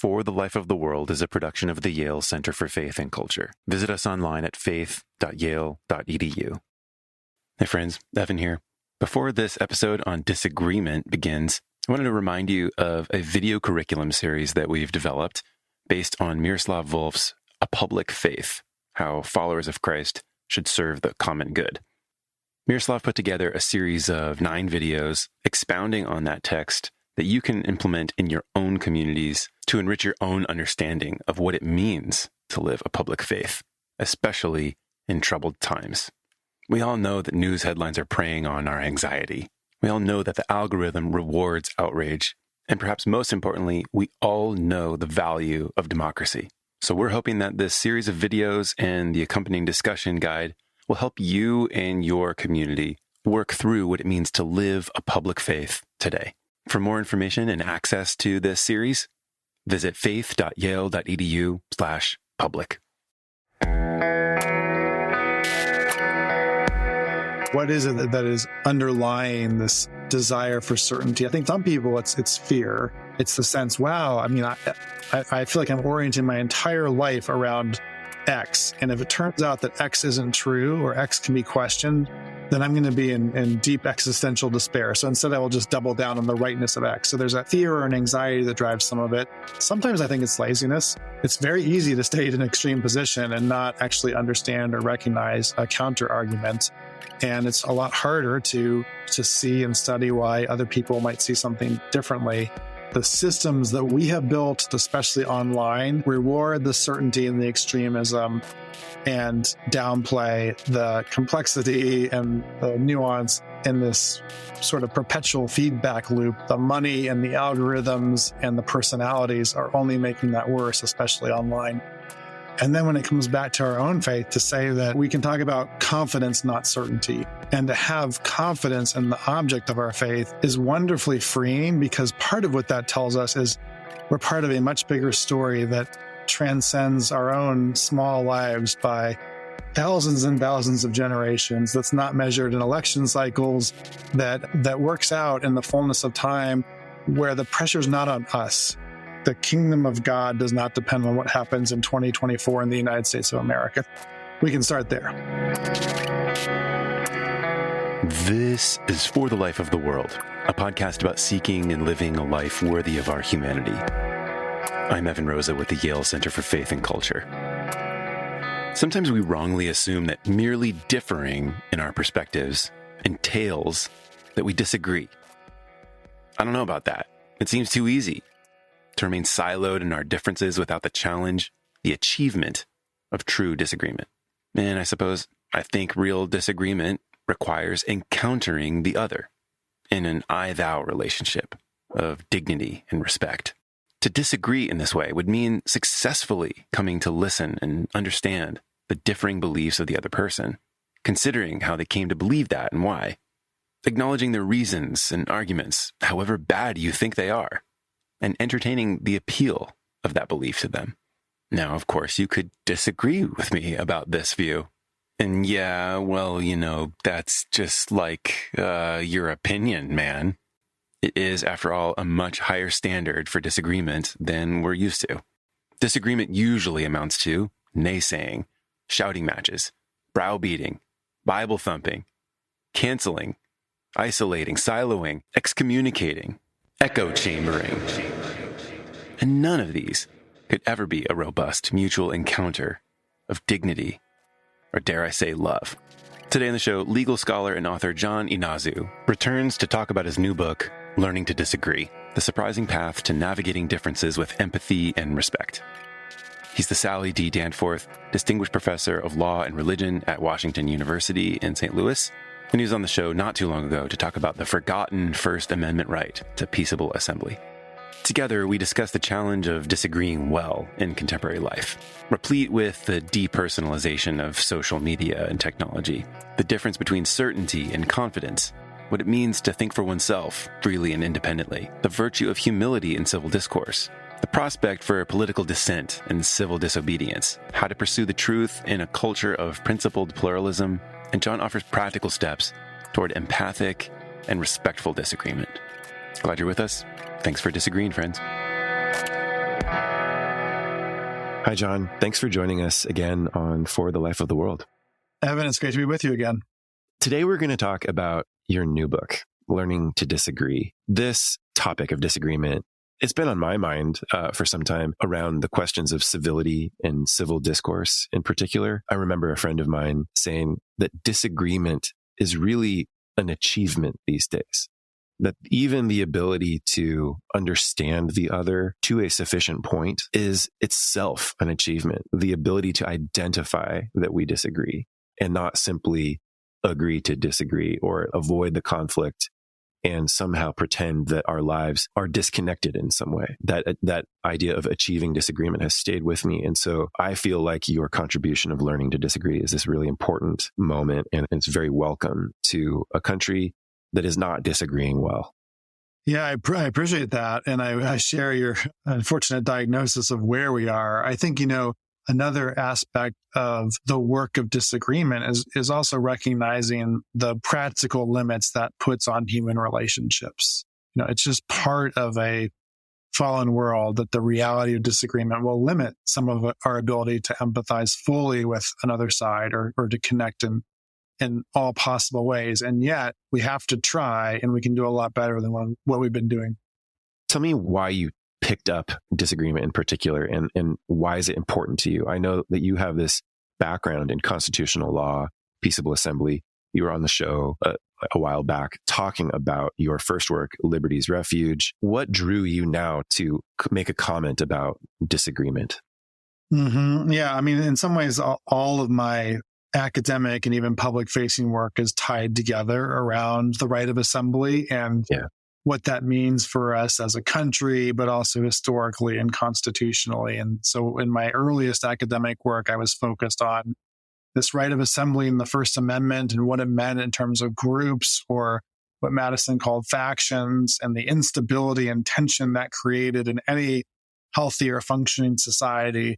For the Life of the World is a production of the Yale Center for Faith and Culture. Visit us online at faith.yale.edu. Hey friends, Evan here. Before this episode on disagreement begins, I wanted to remind you of a video curriculum series that we've developed based on Miroslav Volf's A Public Faith, How Followers of Christ Should Serve the Common Good. Miroslav put together a series of 9 videos expounding on that text that you can implement in your own communities to enrich your own understanding of what it means to live a public faith, especially in troubled times. We all know that news headlines are preying on our anxiety. We all know that the algorithm rewards outrage. And perhaps most importantly, we all know the value of democracy. So we're hoping that this series of videos and the accompanying discussion guide will help you and your community work through what it means to live a public faith today. For more information and access to this series, visit faith.yale.edu/public. What is it that is underlying this desire for certainty? I think some people, it's fear. It's the sense, wow, I feel like I'm orienting my entire life around X. And if it turns out that X isn't true or X can be questioned, then I'm going to be in deep existential despair. So instead, I will just double down on the rightness of X. So there's a fear or an anxiety that drives some of it. Sometimes I think it's laziness. It's very easy to stay in an extreme position and not actually understand or recognize a counter argument. And it's a lot harder to see and study why other people might see something differently. The systems that we have built, especially online, reward the certainty and the extremism and downplay the complexity and the nuance in this sort of perpetual feedback loop. The money and the algorithms and the personalities are only making that worse, especially online. And then when it comes back to our own faith, to say that we can talk about confidence, not certainty, and to have confidence in the object of our faith is wonderfully freeing, because part of what that tells us is we're part of a much bigger story that transcends our own small lives by thousands and thousands of generations, that's not measured in election cycles, that works out in the fullness of time, where the pressure's not on us. The kingdom of God does not depend on what happens in 2024 in the United States of America. We can start there. This is For the Life of the World, a podcast about seeking and living a life worthy of our humanity. I'm Evan Rosa with the Yale Center for Faith and Culture. Sometimes we wrongly assume that merely differing in our perspectives entails that we disagree. I don't know about that. It seems too easy to remain siloed in our differences without the challenge, the achievement of true disagreement. And I think real disagreement requires encountering the other in an I-thou relationship of dignity and respect. To disagree in this way would mean successfully coming to listen and understand the differing beliefs of the other person, considering how they came to believe that and why, acknowledging their reasons and arguments, however bad you think they are, and entertaining the appeal of that belief to them. Now, of course, you could disagree with me about this view. And yeah, well, that's just like your opinion, man. It is, after all, a much higher standard for disagreement than we're used to. Disagreement usually amounts to naysaying, shouting matches, browbeating, Bible thumping, canceling, isolating, siloing, excommunicating, echo chambering. And none of these could ever be a robust mutual encounter of dignity, or dare I say love. Today on the show, legal scholar and author John Inazu returns to talk about his new book, Learning to Disagree, the surprising path to navigating differences with empathy and respect. He's the Sally D. Danforth Distinguished Professor of Law and Religion at Washington University in St. Louis, and he was on the show not too long ago to talk about the forgotten First Amendment right to peaceable assembly. Together, we discuss the challenge of disagreeing well in contemporary life, replete with the depersonalization of social media and technology, the difference between certainty and confidence, what it means to think for oneself freely and independently, the virtue of humility in civil discourse, the prospect for political dissent and civil disobedience, how to pursue the truth in a culture of principled pluralism, and John offers practical steps toward empathic and respectful disagreement. Glad you're with us. Thanks for disagreeing, friends. Hi, John. Thanks for joining us again on For the Life of the World. Evan, it's great to be with you again. Today, we're going to talk about your new book, Learning to Disagree. This topic of disagreement, it's been on my mind for some time around the questions of civility and civil discourse in particular. I remember a friend of mine saying that disagreement is really an achievement these days. That even the ability to understand the other to a sufficient point is itself an achievement. The ability to identify that we disagree and not simply agree to disagree or avoid the conflict and somehow pretend that our lives are disconnected in some way. That idea of achieving disagreement has stayed with me. And so I feel like your contribution of learning to disagree is this really important moment, and it's very welcome to a country that is not disagreeing well. Yeah, I appreciate that. And I share your unfortunate diagnosis of where we are. I think, another aspect of the work of disagreement is also recognizing the practical limits that puts on human relationships. It's just part of a fallen world that the reality of disagreement will limit some of our ability to empathize fully with another side or to connect in all possible ways. And yet we have to try, and we can do a lot better than what we've been doing. Tell me why you picked up disagreement in particular, and why is it important to you? I know that you have this background in constitutional law, peaceable assembly. You were on the show a while back talking about your first work, Liberty's Refuge. What drew you now to make a comment about disagreement? Mm-hmm. Yeah, I mean, in some ways, all of my academic and even public facing work is tied together around the right of assembly and what that means for us as a country, but also historically and constitutionally. And so in my earliest academic work, I was focused on this right of assembly in the First Amendment and what it meant in terms of groups, or what Madison called factions, and the instability and tension that created in any healthy or functioning society.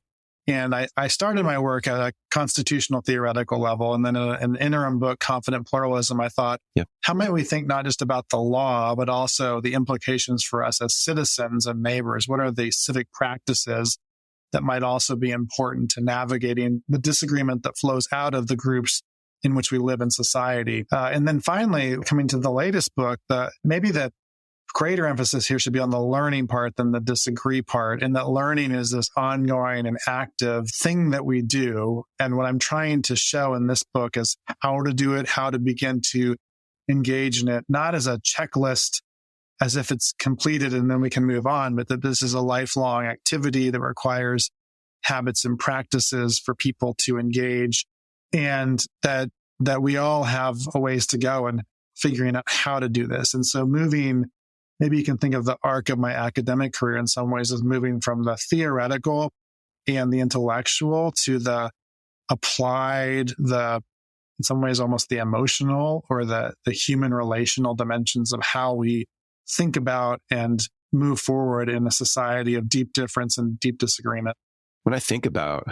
And I started my work at a constitutional theoretical level. And then in an interim book, Confident Pluralism, I thought, how might we think not just about the law, but also the implications for us as citizens and neighbors? What are the civic practices that might also be important to navigating the disagreement that flows out of the groups in which we live in society? And then finally, coming to the latest book, maybe the greater emphasis here should be on the learning part than the disagree part. And that learning is this ongoing and active thing that we do. And what I'm trying to show in this book is how to do it, how to begin to engage in it, not as a checklist, as if it's completed and then we can move on, but that this is a lifelong activity that requires habits and practices for people to engage, and that we all have a ways to go in figuring out how to do this. And so maybe you can think of the arc of my academic career in some ways as moving from the theoretical and the intellectual to the applied, in some ways almost the emotional or the human relational dimensions of how we think about and move forward in a society of deep difference and deep disagreement. When I think about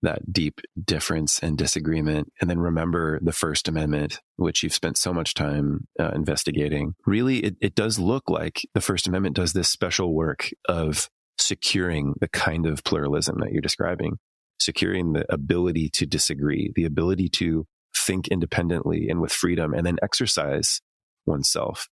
that deep difference and disagreement, and then remember the First Amendment, which you've spent so much time investigating, really, it does look like the First Amendment does this special work of securing the kind of pluralism that you're describing, securing the ability to disagree, the ability to think independently and with freedom, and then exercise oneself,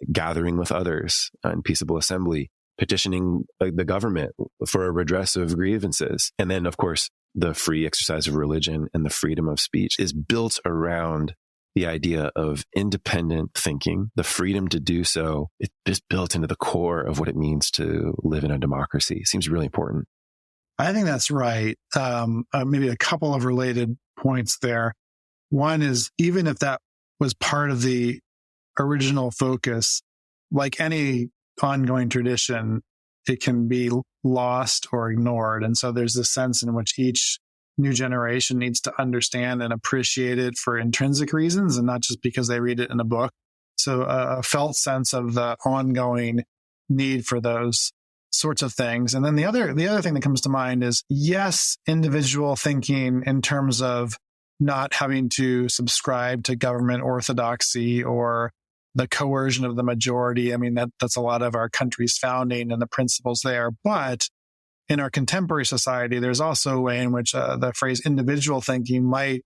gathering with others in peaceable assembly, petitioning the government for a redress of grievances. And then, of course, the free exercise of religion and the freedom of speech is built around the idea of independent thinking, the freedom to do so. It's just built into the core of what it means to live in a democracy. It seems really important. I think that's right. Maybe a couple of related points there. One is, even if that was part of the original focus, like any ongoing tradition, it can be lost or ignored. And so there's this sense in which each new generation needs to understand and appreciate it for intrinsic reasons and not just because they read it in a book. So a felt sense of the ongoing need for those sorts of things. And then the other thing that comes to mind is, yes, individual thinking in terms of not having to subscribe to government orthodoxy or the coercion of the majority. I mean, that's a lot of our country's founding and the principles there. But in our contemporary society, there's also a way in which the phrase individual thinking might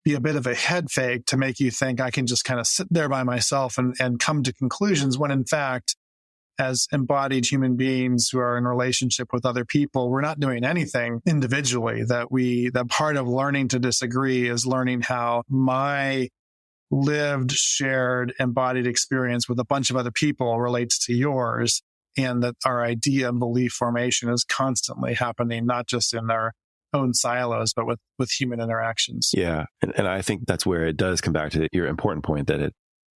be a bit of a head fake to make you think I can just kind of sit there by myself and come to conclusions, when in fact, as embodied human beings who are in relationship with other people, we're not doing anything individually. That part of learning to disagree is learning how my lived, shared, embodied experience with a bunch of other people relates to yours, and that our idea and belief formation is constantly happening, not just in our own silos, but with human interactions. Yeah. And I think that's where it does come back to your important point that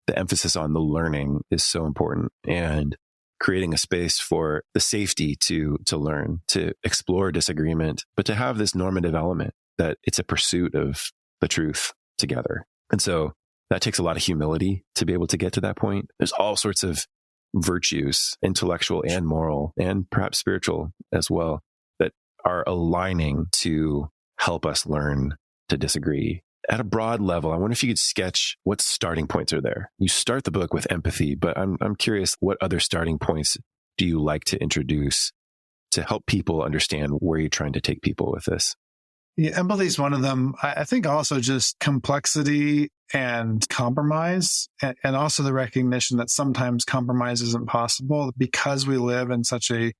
the emphasis on the learning is so important, and creating a space for the safety to learn, to explore disagreement, but to have this normative element that it's a pursuit of the truth together. And so that takes a lot of humility to be able to get to that point. There's all sorts of virtues, intellectual and moral, and perhaps spiritual as well, that are aligning to help us learn to disagree. At a broad level, I wonder if you could sketch what starting points are there. You start the book with empathy, but I'm curious, what other starting points do you like to introduce to help people understand where you're trying to take people with this? Yeah, empathy is one of them. I think also just complexity and compromise, and also the recognition that sometimes compromise isn't possible because we live in such a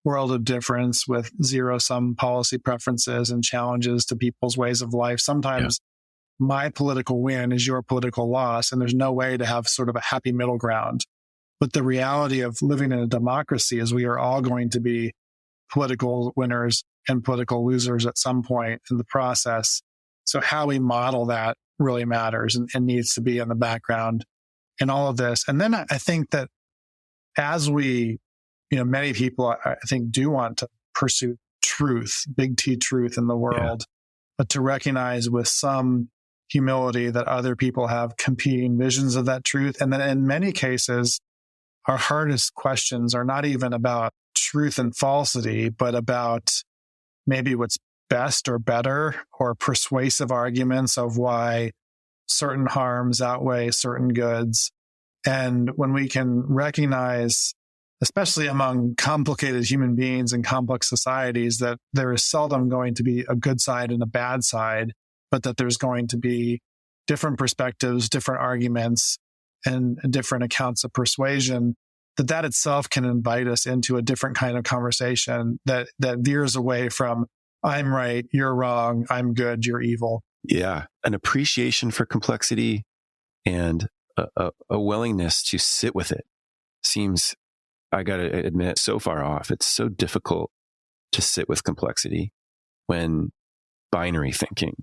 world of difference with zero-sum policy preferences and challenges to people's ways of life. Sometimes my political win is your political loss, and there's no way to have sort of a happy middle ground. But the reality of living in a democracy is we are all going to be political winners and political losers at some point in the process. So how we model that really matters and needs to be in the background in all of this. And then I think that as we, many people, I think, do want to pursue truth, big T truth in the world, but to recognize with some humility that other people have competing visions of that truth. And that in many cases, our hardest questions are not even about truth and falsity, but about maybe what's best or better, or persuasive arguments of why certain harms outweigh certain goods. And when we can recognize, especially among complicated human beings and complex societies, that there is seldom going to be a good side and a bad side, but that there's going to be different perspectives, different arguments, and different accounts of persuasion, that itself can invite us into a different kind of conversation that veers away from I'm right, you're wrong, I'm good, you're evil. Yeah. An appreciation for complexity and a willingness to sit with it seems, I got to admit, so far off. It's so difficult to sit with complexity when binary thinking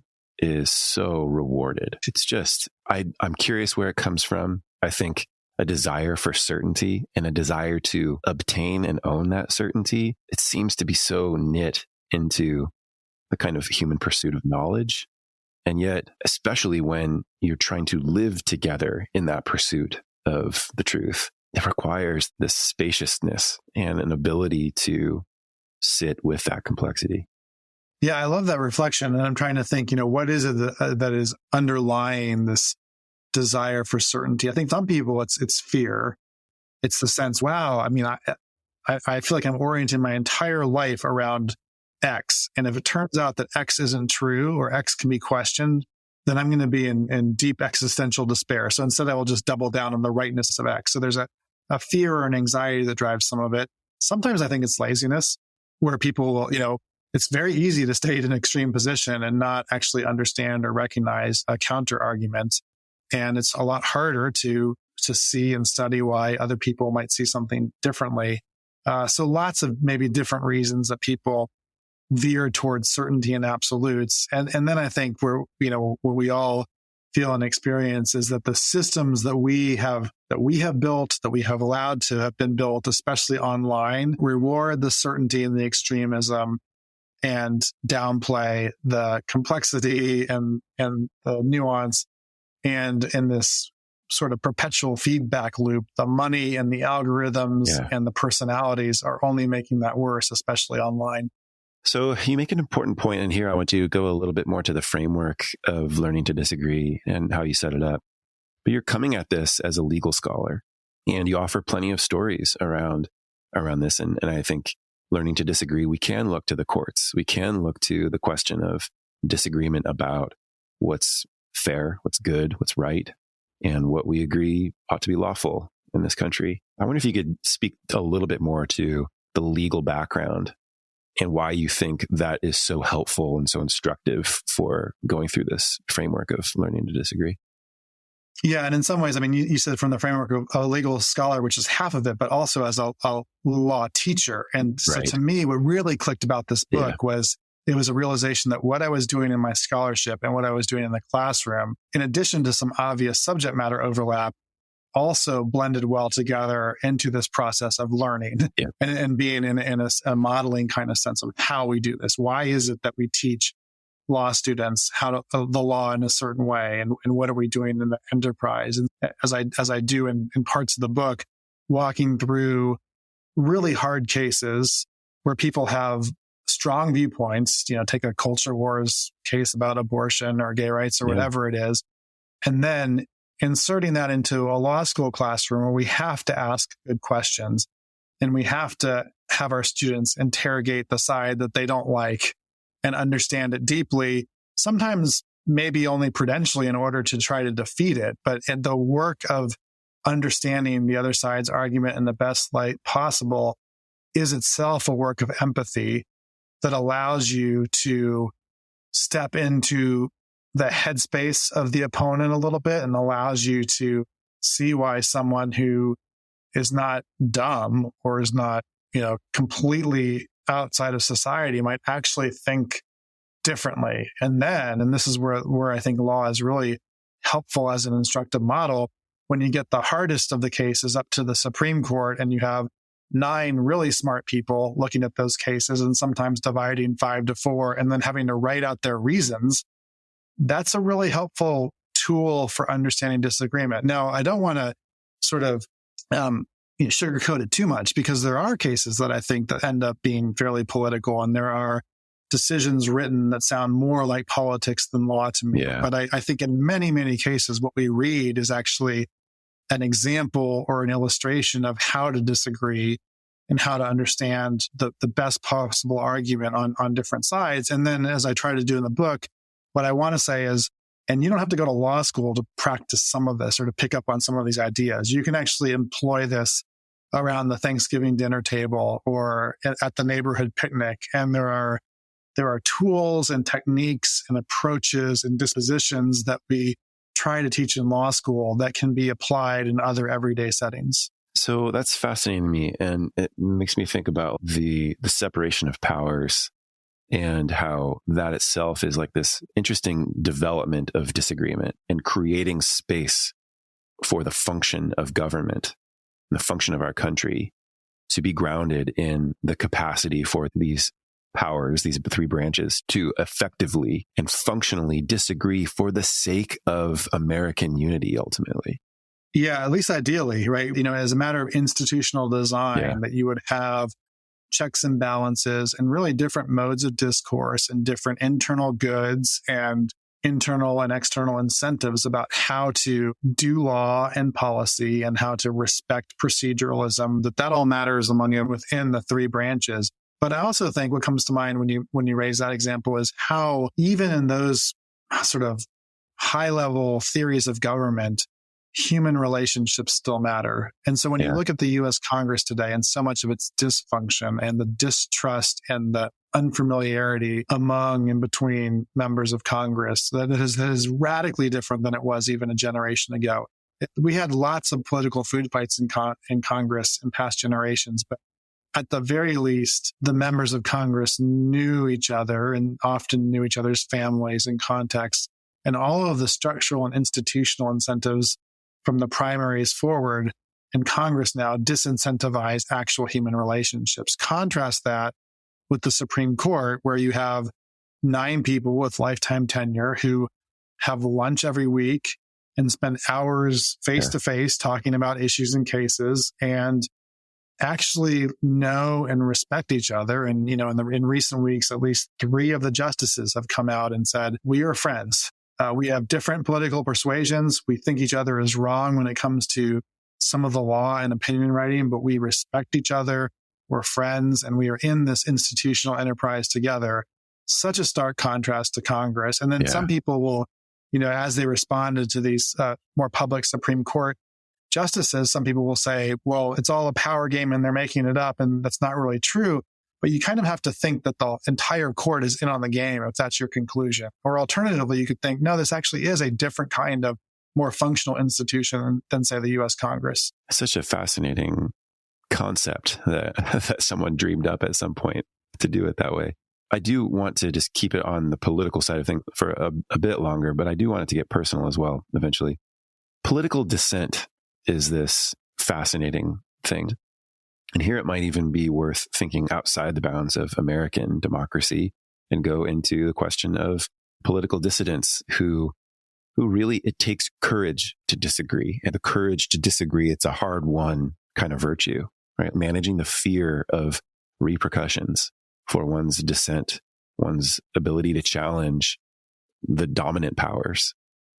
is so rewarded. It's just, I'm curious where it comes from. I think a desire for certainty and a desire to obtain and own that certainty, it seems to be so knit into the kind of human pursuit of knowledge. And yet, especially when you're trying to live together in that pursuit of the truth, it requires this spaciousness and an ability to sit with that complexity. Yeah, I love that reflection. And I'm trying to think, what is it that is underlying this desire for certainty? I think some people, it's fear. It's the sense, wow, I feel like I'm orienting my entire life around X. And if it turns out that X isn't true or X can be questioned, then I'm going to be in deep existential despair. So instead, I will just double down on the rightness of X. So there's a fear or an anxiety that drives some of it. Sometimes I think it's laziness, where people will, it's very easy to stay in an extreme position and not actually understand or recognize a counter argument. And it's a lot harder to see and study why other people might see something differently. So lots of maybe different reasons that people veer towards certainty and absolutes. And then I think where we all feel and experience is that the systems that we have built, that we have allowed to have been built, especially online, reward the certainty and the extremism and downplay the complexity and the nuance. And in this sort of perpetual feedback loop, the money and the algorithms and the personalities are only making that worse, especially online. So you make an important point in here. I want to go a little bit more to the framework of learning to disagree and how you set it up. But you're coming at this as a legal scholar, and you offer plenty of stories around this. And I think learning to disagree, we can look to the courts. We can look to the question of disagreement about what's fair, what's good, what's right, and what we agree ought to be lawful in this country. I wonder if you could speak a little bit more to the legal background and why you think that is so helpful and so instructive for going through this framework of learning to disagree. Yeah. And in some ways, I mean, you said from the framework of a legal scholar, which is half of it, but also as a law teacher. And so to me, what really clicked about this book was it was a realization that what I was doing in my scholarship and what I was doing in the classroom, in addition to some obvious subject matter overlap, also blended well together into this process of learning and being in a modeling kind of sense of how we do this. Why is it that we teach law students how to the law in a certain way, and what are we doing in the enterprise? And as I do in parts of the book, walking through really hard cases where people have strong viewpoints, take a culture wars case about abortion or gay rights or whatever it is, and then inserting that into a law school classroom where we have to ask good questions and we have to have our students interrogate the side that they don't like and understand it deeply, sometimes maybe only prudentially in order to try to defeat it. But in the work of understanding the other side's argument in the best light possible is itself a work of empathy that allows you to step into the headspace of the opponent a little bit and allows you to see why someone who is not dumb or is not, completely outside of society might actually think differently. And this is where I think law is really helpful as an instructive model. When you get the hardest of the cases up to the Supreme Court and you have 9 really smart people looking at those cases and sometimes dividing 5 to 4 and then having to write out their reasons, that's a really helpful tool for understanding disagreement. Now, I don't want to sort of sugarcoat it too much, because there are cases that I think that end up being fairly political, and there are decisions written that sound more like politics than law to me. But I think in many, many cases, what we read is actually an example or an illustration of how to disagree and how to understand the best possible argument on different sides. And then, as I try to do in the book, what I want to say is, and you don't have to go to law school to practice some of this or to pick up on some of these ideas. You can actually employ this around the Thanksgiving dinner table or at the neighborhood picnic. And there are tools and techniques and approaches and dispositions that we try to teach in law school that can be applied in other everyday settings. So that's fascinating to me. And it makes me think about the separation of powers and how that itself is like this interesting development of disagreement and creating space for the function of government and the function of our country to be grounded in the capacity for these powers, these 3 branches, to effectively and functionally disagree for the sake of American unity, ultimately. Yeah, at least ideally, right? As a matter of institutional design, that you would have checks and balances and really different modes of discourse and different internal goods and internal and external incentives about how to do law and policy and how to respect proceduralism, that all matters within the 3 branches. But I also think what comes to mind when you raise that example is how even in those sort of high level theories of government, human relationships still matter. And so when you look at the U.S. Congress today and so much of its dysfunction and the distrust and the unfamiliarity among and between members of Congress, that is radically different than it was even a generation ago. We had lots of political food fights in Congress in past generations, but at the very least, the members of Congress knew each other and often knew each other's families and contexts, and all of the structural and institutional incentives from the primaries forward in Congress now disincentivize actual human relationships. Contrast that with the Supreme Court, where you have 9 people with lifetime tenure who have lunch every week and spend hours face to face talking about issues and cases and actually know and respect each other. And, in recent weeks, at least 3 of the justices have come out and said, we are friends. We have different political persuasions. We think each other is wrong when it comes to some of the law and opinion writing, but we respect each other. we're friends, and we are in this institutional enterprise together. Such a stark contrast to Congress. And then some people will, as they responded to these more public Supreme Court justices, some people will say, well, it's all a power game and they're making it up. And that's not really true. But you kind of have to think that the entire court is in on the game if that's your conclusion. Or alternatively, you could think, no, this actually is a different kind of more functional institution than say, the U.S. Congress. Such a fascinating concept that someone dreamed up at some point to do it that way. I do want to just keep it on the political side of things for a bit longer, but I do want it to get personal as well eventually. Political dissent is this fascinating thing. And here it might even be worth thinking outside the bounds of American democracy and go into the question of political dissidents who really, it takes courage to disagree. And the courage to disagree, it's a hard-won kind of virtue, right? Managing the fear of repercussions for one's dissent, one's ability to challenge the dominant powers,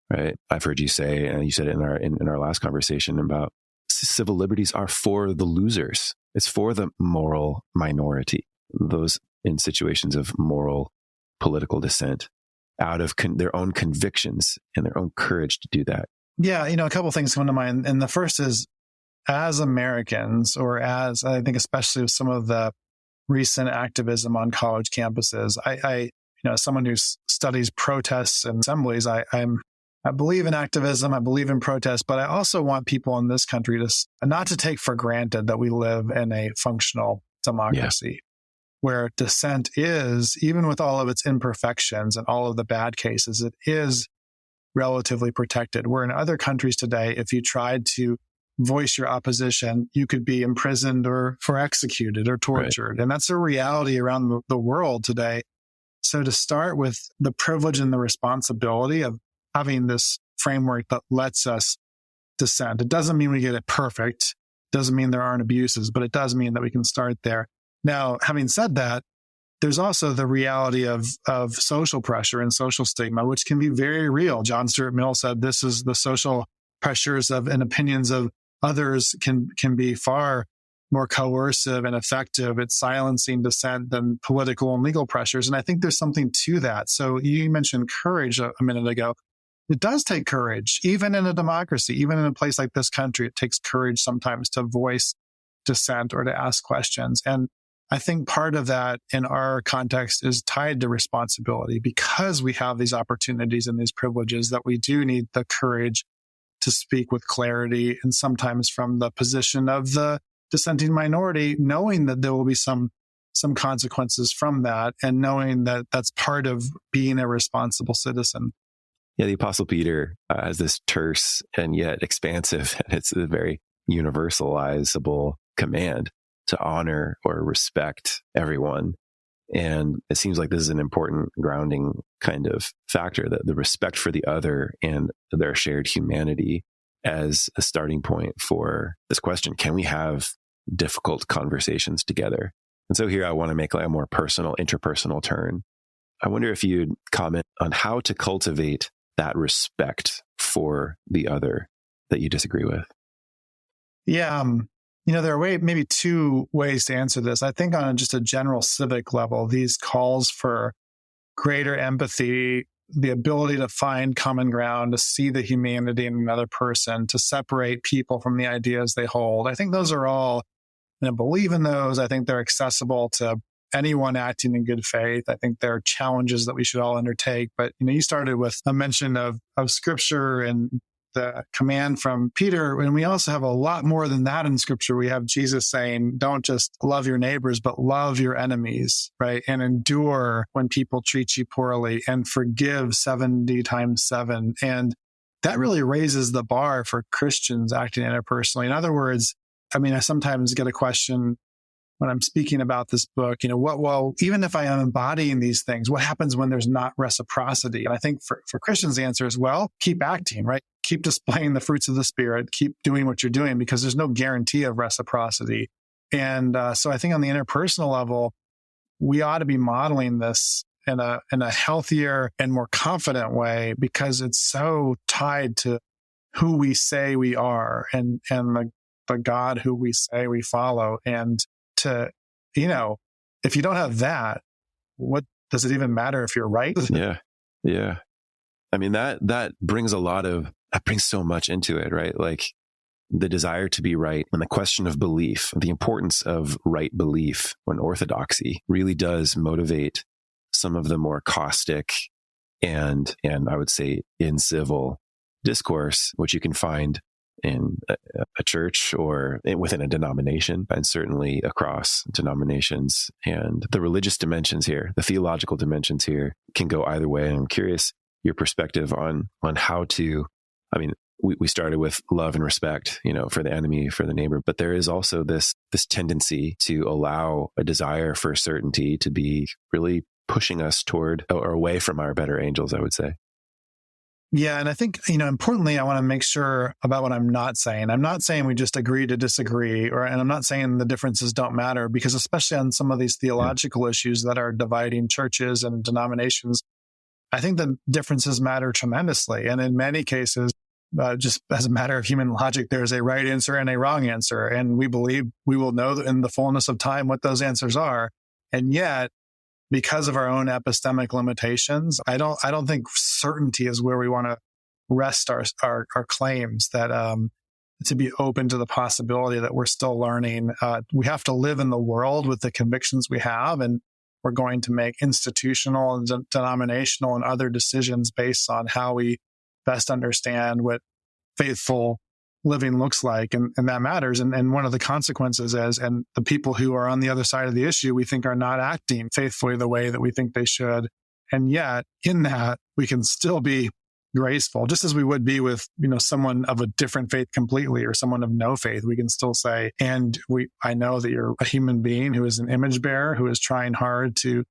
right? I've heard you say, and you said it in our last conversation about civil liberties are for the losers. It's for the moral minority, those in situations of moral political dissent, out of their own convictions and their own courage to do that. Yeah, a couple of things come to mind. And the first is, as Americans, or as I think especially with some of the recent activism on college campuses, I as someone who studies protests and assemblies, I believe in activism, I believe in protest, but I also want people in this country to not to take for granted that we live in a functional democracy where dissent is, even with all of its imperfections and all of the bad cases, it is relatively protected. Where in other countries today, if you tried to voice your opposition, you could be imprisoned or executed or tortured. Right. And that's a reality around the world today. So to start with the privilege and the responsibility of having this framework that lets us dissent. It doesn't mean we get it perfect. Doesn't mean there aren't abuses, but it does mean that we can start there. Now, having said that, there's also the reality of social pressure and social stigma, which can be very real. John Stuart Mill said this is the social pressures of and opinions of others can be far more coercive and effective at silencing dissent than political and legal pressures. And I think there's something to that. So you mentioned courage a minute ago. It does take courage, even in a democracy, even in a place like this country, it takes courage sometimes to voice dissent or to ask questions. And I think part of that in our context is tied to responsibility because we have these opportunities and these privileges that we do need the courage to speak with clarity and sometimes from the position of the dissenting minority, knowing that there will be some consequences from that and knowing that that's part of being a responsible citizen. Yeah, the Apostle Peter has this terse and yet expansive, and it's a very universalizable command to honor or respect everyone. And it seems like this is an important grounding kind of factor, that the respect for the other and their shared humanity as a starting point for this question. Can we have difficult conversations together? And so here I want to make like a more personal, interpersonal turn. I wonder if you'd comment on how to cultivate that respect for the other that you disagree with. Yeah. There are maybe two ways to answer this. I think on just a general civic level, these calls for greater empathy, the ability to find common ground, to see the humanity in another person, to separate people from the ideas they hold. I think those are all, I believe in those. I think they're accessible to anyone acting in good faith. I think there are challenges that we should all undertake. But, you started with a mention of scripture and the command from Peter. And we also have a lot more than that in scripture. We have Jesus saying, don't just love your neighbors, but love your enemies, right? And endure when people treat you poorly and forgive 70 times 7. And that really raises the bar for Christians acting interpersonally. In other words, I sometimes get a question when I'm speaking about this book, even if I am embodying these things, what happens when there's not reciprocity? And I think for Christians, the answer is, well, keep acting, right? Keep displaying the fruits of the Spirit, keep doing what you're doing, because there's no guarantee of reciprocity. And so I think on the interpersonal level, we ought to be modeling this in a healthier and more confident way, because it's so tied to who we say we are and the God who we say we follow. And to if you don't have that, what does it even matter if you're right? Yeah. Yeah. I mean, that brings so much into it, right? Like the desire to be right and the question of belief, the importance of right belief when orthodoxy really does motivate some of the more caustic and I would say incivil discourse, which you can find in a church or within a denomination, and certainly across denominations. And the religious dimensions here, the theological dimensions here can go either way. And I'm curious your perspective on how to, I mean, we started with love and respect, for the enemy, for the neighbor, but there is also this tendency to allow a desire for certainty to be really pushing us toward or away from our better angels, I would say. Yeah. And I think, importantly, I want to make sure about what I'm not saying. I'm not saying we just agree to disagree, and I'm not saying the differences don't matter, because especially on some of these theological issues that are dividing churches and denominations, I think the differences matter tremendously. And in many cases, just as a matter of human logic, there's a right answer and a wrong answer. And we believe we will know in the fullness of time what those answers are. And yet, because of our own epistemic limitations, I don't think certainty is where we want to rest our claims, that to be open to the possibility that we're still learning. We have to live in the world with the convictions we have, and we're going to make institutional and denominational and other decisions based on how we best understand what faithful living looks like. And that matters. And one of the consequences is, and the people who are on the other side of the issue, we think are not acting faithfully the way that we think they should. And yet in that, we can still be graceful, just as we would be with, someone of a different faith completely, or someone of no faith. We can still say, I know that you're a human being who is an image bearer, who is trying hard to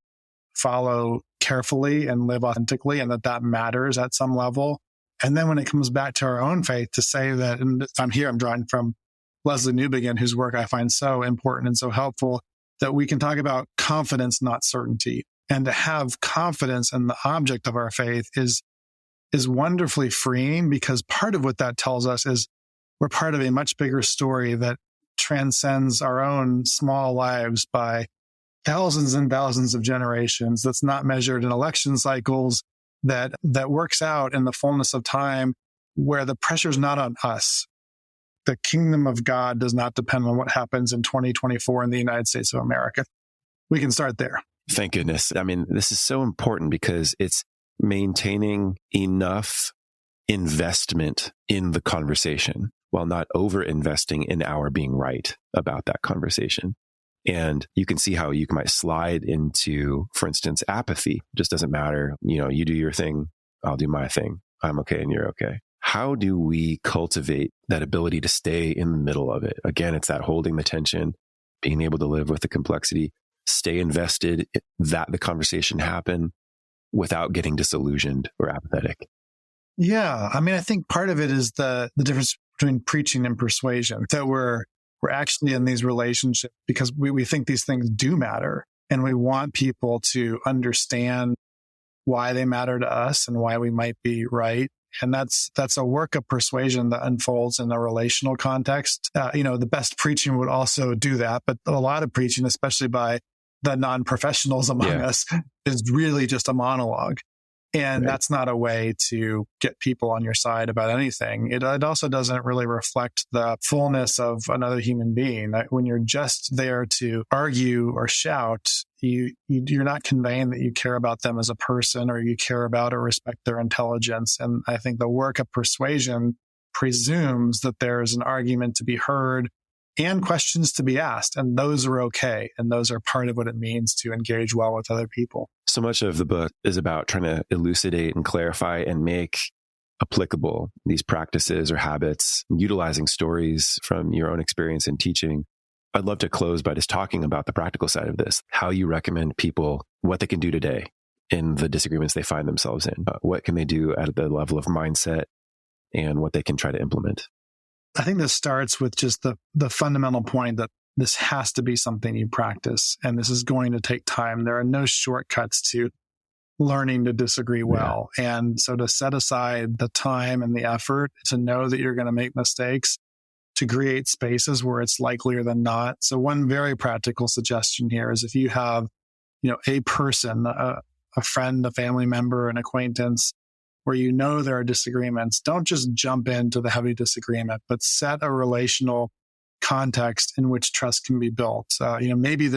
follow carefully and live authentically, and that matters at some level. And then when it comes back to our own faith, to say that, and I'm drawing from Leslie Newbegin, whose work I find so important and so helpful, that we can talk about confidence, not certainty. And to have confidence in the object of our faith is wonderfully freeing, because part of what that tells us is we're part of a much bigger story that transcends our own small lives by thousands and thousands of generations, that's not measured in election cycles, that works out in the fullness of time, where the pressure's not on us. The kingdom of God does not depend on what happens in 2024 in the United States of America. We can start there. Thank goodness. I mean, this is so important, because it's maintaining enough investment in the conversation while not over investing in our being right about that conversation. And you can see how you might slide into, for instance, apathy. It just doesn't matter. You do your thing, I'll do my thing. I'm okay and you're okay. How do we cultivate that ability to stay in the middle of it? Again, it's that holding the tension, being able to live with the complexity, stay invested, that the conversation happen without getting disillusioned or apathetic. Yeah. I mean, I think part of it is the difference between preaching and persuasion, that we're actually in these relationships because we think these things do matter, and we want people to understand why they matter to us and why we might be right. And that's a work of persuasion that unfolds in a relational context. The best preaching would also do that, but a lot of preaching, especially by the non-professionals among us, is really just a monologue. And that's not a way to get people on your side about anything. It also doesn't really reflect the fullness of another human being. When you're just there to argue or shout, you're not conveying that you care about them as a person, or you care about or respect their intelligence. And I think the work of persuasion presumes that there is an argument to be heard and questions to be asked. And those are okay. And those are part of what it means to engage well with other people. So much of the book is about trying to elucidate and clarify and make applicable these practices or habits, utilizing stories from your own experience in teaching. I'd love to close by just talking about the practical side of this, how you recommend people, what they can do today in the disagreements they find themselves in. What can they do at the level of mindset, and what they can try to implement? I think this starts with just the fundamental point that this has to be something you practice, and this is going to take time. There are no shortcuts to learning to disagree well. Yeah. And so to set aside the time and the effort to know that you're going to make mistakes, to create spaces where it's likelier than not. So one very practical suggestion here is if you have, a person, a friend, a family member, an acquaintance, where there are disagreements, don't just jump into the heavy disagreement, but set a relational context in which trust can be built. Maybe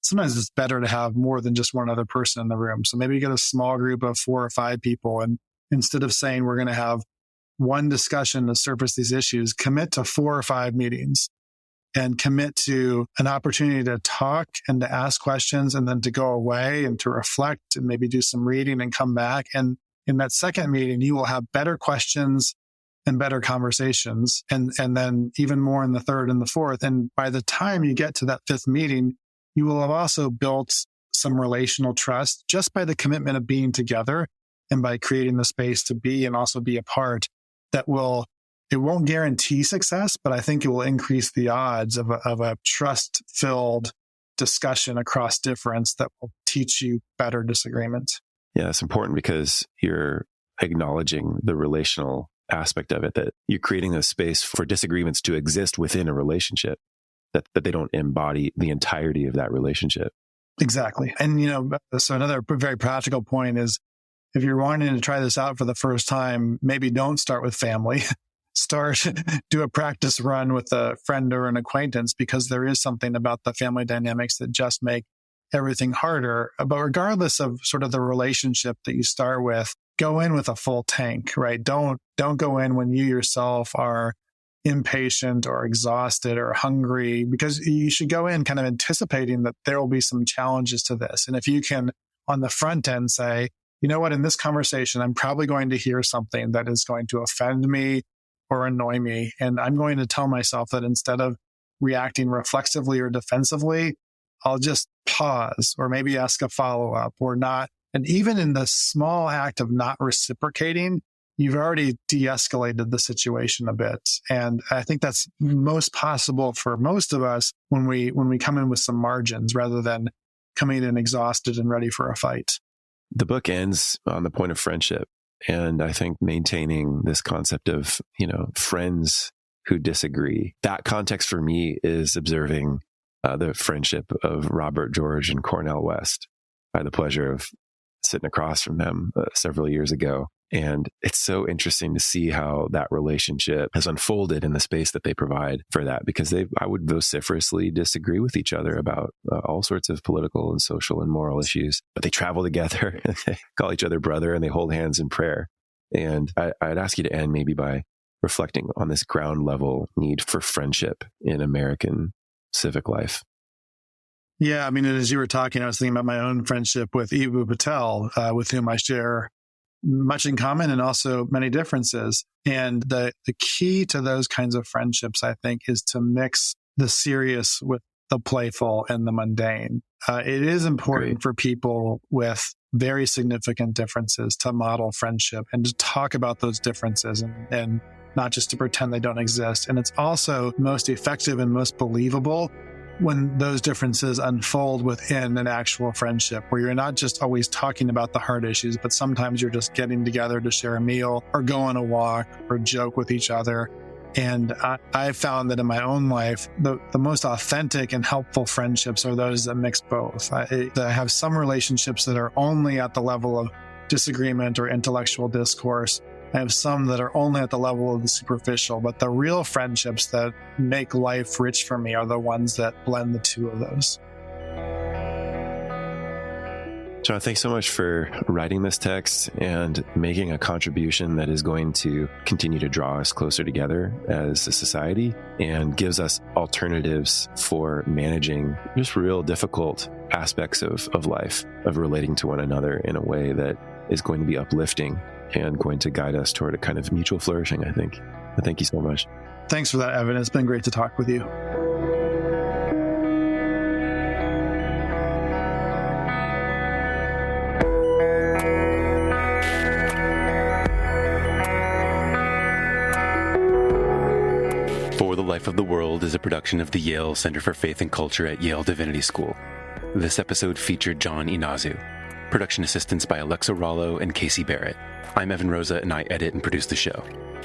sometimes it's better to have more than just one other person in the room. So maybe you get a small group of 4 or 5 people, and instead of saying we're going to have one discussion to surface these issues, commit to 4 or 5 meetings and commit to an opportunity to talk and to ask questions and then to go away and to reflect and maybe do some reading and come back. And in that second meeting, you will have better questions and better conversations, and then even more in the third and the fourth. And by the time you get to that 5th meeting, you will have also built some relational trust just by the commitment of being together and by creating the space to be and also be a part it won't guarantee success, but I think it will increase the odds of a trust-filled discussion across difference that will teach you better disagreement. Yeah, it's important because you're acknowledging the relational aspect of it, that you're creating a space for disagreements to exist within a relationship, that they don't embody the entirety of that relationship. Exactly. And, so another very practical point is if you're wanting to try this out for the first time, maybe don't start with family. Do a practice run with a friend or an acquaintance, because there is something about the family dynamics that just make everything harder. But regardless of sort of the relationship that you start with, go in with a full tank, right? Don't go in when you yourself are impatient or exhausted or hungry, because you should go in kind of anticipating that there will be some challenges to this. And if you can, on the front end, say, you know what, in this conversation, I'm probably going to hear something that is going to offend me or annoy me. And I'm going to tell myself that instead of reacting reflexively or defensively, I'll just pause or maybe ask a follow-up or not. And even in the small act of not reciprocating, you've already de-escalated the situation a bit. And I think that's most possible for most of us when we come in with some margins rather than coming in exhausted and ready for a fight. The book ends on the point of friendship. And I think maintaining this concept of, friends who disagree, that context for me is observing the friendship of Robert George and Cornel West. I had the pleasure of sitting across from them several years ago. And it's so interesting to see how that relationship has unfolded in the space that they provide for that, because I would vociferously disagree with each other about all sorts of political and social and moral issues, but they travel together, they call each other brother, and they hold hands in prayer. And I'd ask you to end maybe by reflecting on this ground level need for friendship in American civic life. Yeah, as you were talking, I was thinking about my own friendship with Eboo Patel, with whom I share much in common and also many differences. And the key to those kinds of friendships, I think, is to mix the serious with the playful and the mundane. It is important for people with very significant differences to model friendship and to talk about those differences and not just to pretend they don't exist. And it's also most effective and most believable when those differences unfold within an actual friendship, where you're not just always talking about the hard issues, but sometimes you're just getting together to share a meal or go on a walk or joke with each other. And I've found that in my own life, the most authentic and helpful friendships are those that mix both. I have some relationships that are only at the level of disagreement or intellectual discourse. I have some that are only at the level of the superficial, but the real friendships that make life rich for me are the ones that blend the two of those. John, thanks so much for writing this text and making a contribution that is going to continue to draw us closer together as a society and gives us alternatives for managing just real difficult aspects of life, of relating to one another in a way that is going to be uplifting and going to guide us toward a kind of mutual flourishing, I think. Thank you so much. Thanks for that, Evan. It's been great to talk with you. For the Life of the World is a production of the Yale Center for Faith and Culture at Yale Divinity School. This episode featured John Inazu. Production assistance by Alexa Rollo and Casey Barrett. I'm Evan Rosa, and I edit and produce the show.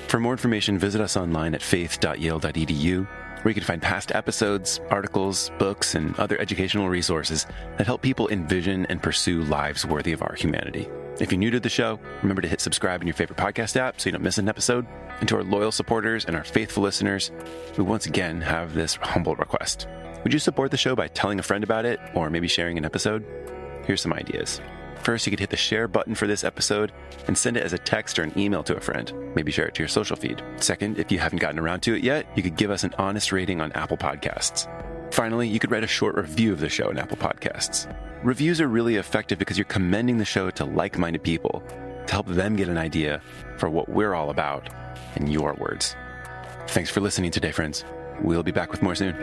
For more information, visit us online at faith.yale.edu, where you can find past episodes, articles, books, and other educational resources that help people envision and pursue lives worthy of our humanity. If you're new to the show, remember to hit subscribe in your favorite podcast app so you don't miss an episode. And to our loyal supporters and our faithful listeners, we once again have this humble request. Would you support the show by telling a friend about it, or maybe sharing an episode? Here's some ideas. First, you could hit the share button for this episode and send it as a text or an email to a friend. Maybe share it to your social feed. Second, if you haven't gotten around to it yet, you could give us an honest rating on Apple Podcasts. Finally, you could write a short review of the show in Apple Podcasts. Reviews are really effective because you're commending the show to like-minded people to help them get an idea for what we're all about in your words. Thanks for listening today, friends. We'll be back with more soon.